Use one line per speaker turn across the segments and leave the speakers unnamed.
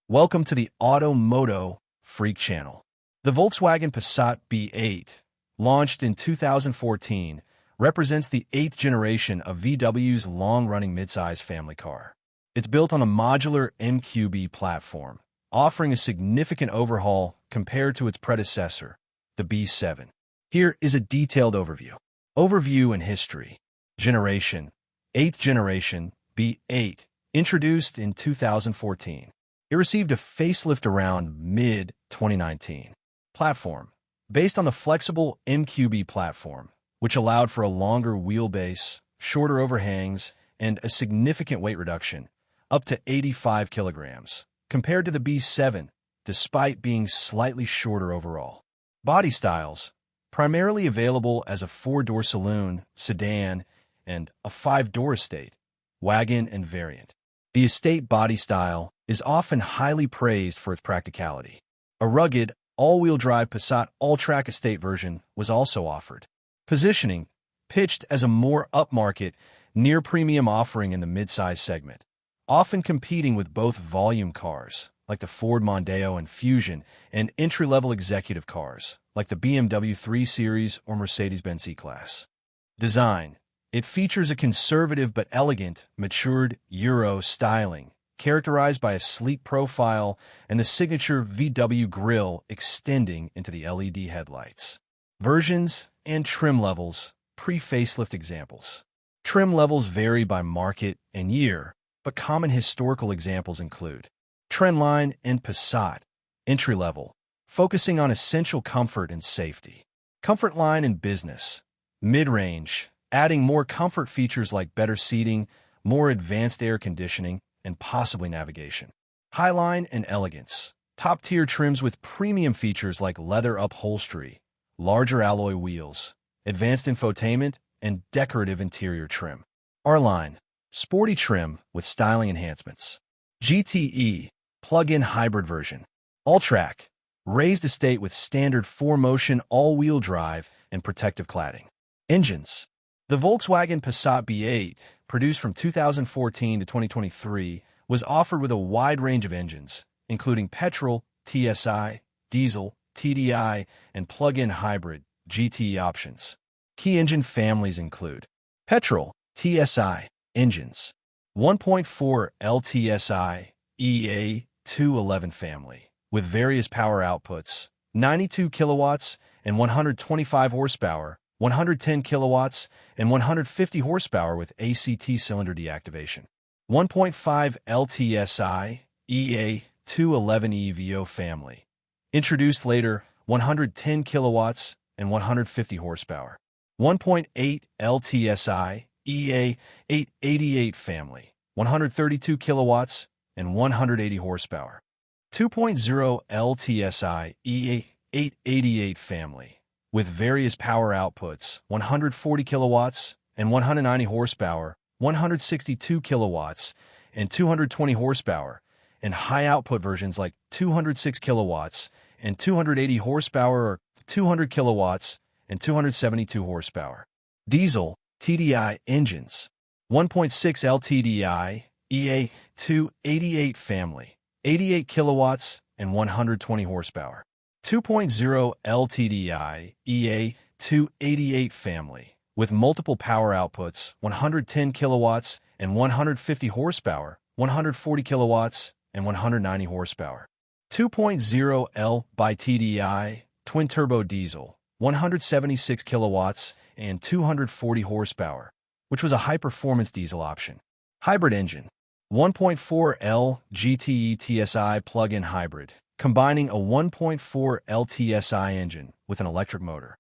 Welcome to the MOTO Freak Channel. The Volkswagen Passat B8, launched in 2014, represents the 8th generation of VW's long-running midsize family car. It's built on a modular MQB platform, offering a significant overhaul compared to its predecessor, the B7. Here is a detailed overview. Overview and history. Generation. 8th generation, B8, introduced in 2014. It received a facelift around mid-2019. Platform. Based on the flexible MQB platform, which allowed for a longer wheelbase, shorter overhangs, and a significant weight reduction, up to 85 kilograms, compared to the B7, despite being slightly shorter overall. Body styles. Primarily available as a 4-door saloon, sedan, and a 5-door estate, wagon, and variant. The estate body style is often highly praised for its practicality. A rugged, all-wheel drive Passat all-track estate version was also offered. Positioning, pitched as a more upmarket, near-premium offering in the midsize segment, often competing with both volume cars, like the Ford Mondeo and Fusion, and entry-level executive cars, like the BMW 3 Series or Mercedes-Benz E-Class. Design. It features a conservative but elegant, matured Euro styling, characterized by a sleek profile and the signature VW grille extending into the LED headlights. Versions and trim levels, pre-facelift examples. Trim levels vary by market and year, but common historical examples include Trendline and Passat, entry-level, focusing on essential comfort and safety. Comfort line and business, mid-range, adding more comfort features like better seating, more advanced air conditioning, and possibly navigation. Highline and elegance, top-tier trims with premium features like leather upholstery, larger alloy wheels, advanced infotainment, and decorative interior trim. R-Line, sporty trim with styling enhancements. GTE, plug-in hybrid version. All-Track, raised estate with standard 4-motion all-wheel drive and protective cladding. Engines. The Volkswagen Passat B8, produced from 2014 to 2023, was offered with a wide range of engines, including petrol, TSI, diesel, TDI, and plug-in hybrid, GTE options. Key engine families include petrol, TSI, engines, 1.4 LTSI, EA211 family, with various power outputs, 92 kilowatts and 125 horsepower, 110 kilowatts and 150 horsepower with ACT cylinder deactivation. 1.5 LTSI EA211 EVO family. Introduced later, 110 kilowatts and 150 horsepower. 1.8 LTSI EA888 family. 132 kilowatts and 180 horsepower. 2.0 LTSI EA888 family, with various power outputs, 140 kilowatts and 190 horsepower, 162 kilowatts and 220 horsepower, and high output versions like 206 kilowatts and 280 horsepower or 200 kilowatts and 272 horsepower. Diesel, TDI engines, 1.6 LTDI EA288 family, 88 kilowatts and 120 horsepower. 2.0 LTDI EA288 family, with multiple power outputs, 110 kilowatts and 150 horsepower, 140 kilowatts and 190 horsepower. 2.0 L by TDI twin-turbo diesel, 176 kilowatts and 240 horsepower, which was a high-performance diesel option. Hybrid engine, 1.4 L GTE TSI plug-in hybrid, combining a 1.4 LTSI engine with an electric motor.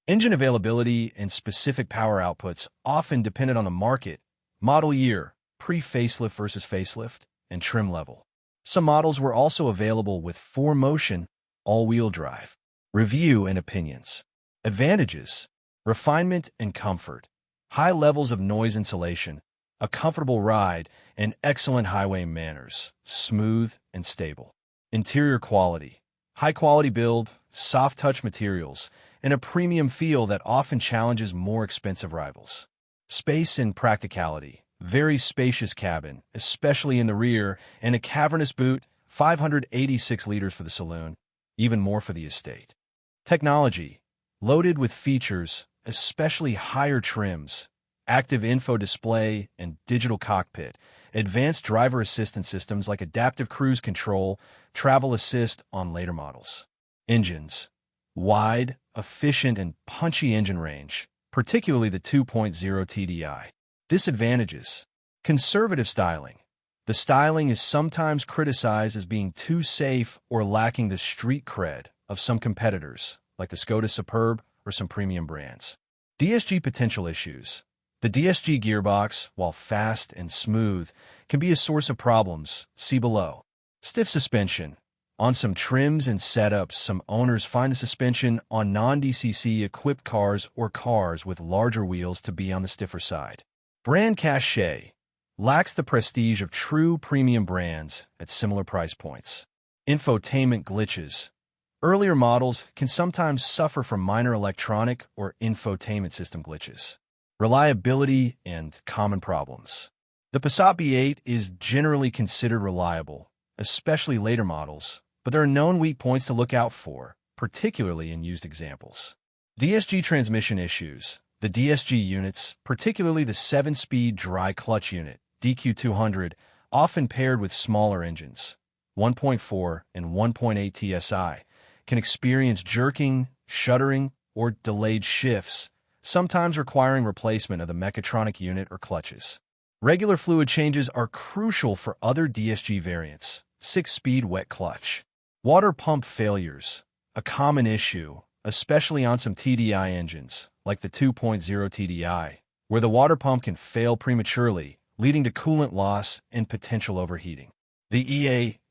Engine availability and specific power outputs often depended on the market, model year, pre-facelift versus facelift, and trim level. Some models were also available with 4-motion, all-wheel drive. Review and opinions. Advantages: refinement and comfort, high levels of noise insulation, a comfortable ride, and excellent highway manners, smooth and stable. Interior quality, high-quality build, soft-touch materials, and a premium feel that often challenges more expensive rivals. Space and practicality, very spacious cabin, especially in the rear, and a cavernous boot, 586 liters for the saloon, even more for the estate. Technology, loaded with features, especially higher trims, active info display and digital cockpit, advanced driver assistance systems like adaptive cruise control, travel assist on later models. Engines, wide, efficient, and punchy engine range, particularly the 2.0 TDI. Disadvantages, conservative styling. The styling is sometimes criticized as being too safe or lacking the street cred of some competitors, like the Skoda Superb or some premium brands. DSG potential issues. The DSG gearbox, while fast and smooth, can be a source of problems. See below. Stiff suspension. On some trims and setups, some owners find the suspension on non-DCC equipped cars or cars with larger wheels to be on the stiffer side. Brand cachet. Lacks the prestige of true premium brands at similar price points. Infotainment glitches. Earlier models can sometimes suffer from minor electronic or infotainment system glitches. Reliability and common problems. The Passat B8 is generally considered reliable, especially later models, but there are known weak points to look out for, particularly in used examples. DSG transmission issues. The DSG units, particularly the 7-speed dry clutch unit, DQ200, often paired with smaller engines, 1.4 and 1.8 TSI, can experience jerking, shuddering, or delayed shifts, sometimes requiring replacement of the mechatronic unit or clutches. Regular fluid changes are crucial for other DSG variants. 6-speed wet clutch. Water pump failures, a common issue, especially on some TDI engines, like the 2.0 TDI, where the water pump can fail prematurely, leading to coolant loss and potential overheating. The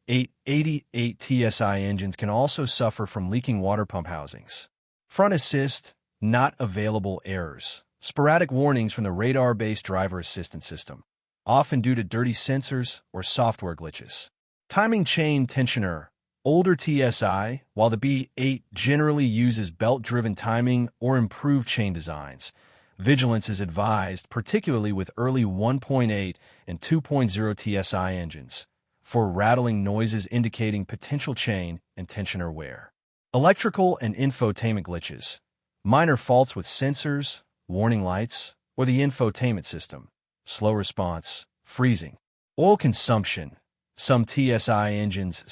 EA888 TSI engines can also suffer from leaking water pump housings. Front assist, not available errors. Sporadic warnings from the radar-based driver assistance system, often due to dirty sensors or software glitches. Timing chain tensioner. Older TSI, while the B8 generally uses belt-driven timing or improved chain designs, vigilance is advised, particularly with early 1.8 and 2.0 TSI engines, for rattling noises indicating potential chain and tensioner wear. Electrical and infotainment glitches. Minor faults with sensors, warning lights, or the infotainment system. Slow response, freezing. Oil consumption. Some TSI engines,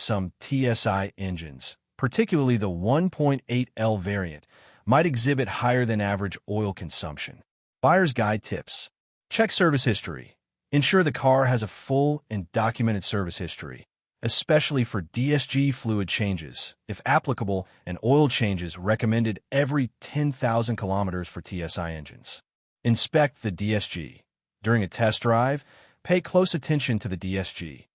particularly the 1.8L variant, might exhibit higher than average oil consumption. Buyer's guide tips. Check service history. Ensure the car has a full and documented service history, especially for DSG fluid changes, if applicable, and oil changes recommended every 10,000 kilometers for TSI engines. Inspect the DSG. During a test drive, pay close attention to the DSG.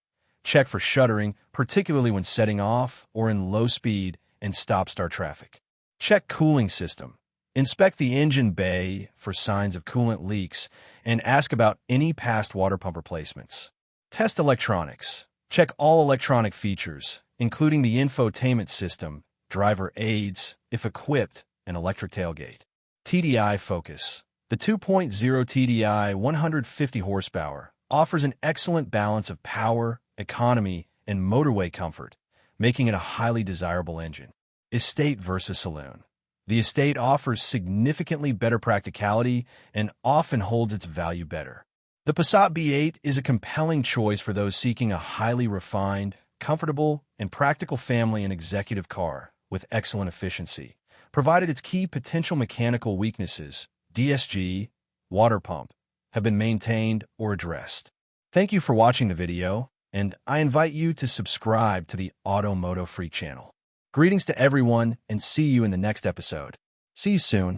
Check for shuddering, particularly when setting off or in low speed and stop-start traffic. Check cooling system. Inspect the engine bay for signs of coolant leaks and ask about any past water pump replacements. Test electronics. Check all electronic features, including the infotainment system, driver aids, if equipped, and electric tailgate. TDI focus. The 2.0 TDI 150 horsepower offers an excellent balance of power, economy, and motorway comfort, making it a highly desirable engine. Estate versus saloon. The estate offers significantly better practicality and often holds its value better. The Passat B8 is a compelling choice for those seeking a highly refined, comfortable, and practical family and executive car with excellent efficiency, provided its key potential mechanical weaknesses, DSG, water pump, have been maintained or addressed. Thank you for watching the video, and I invite you to subscribe to the MOTO Freak channel. Greetings to everyone, and see you in the next episode. See you soon.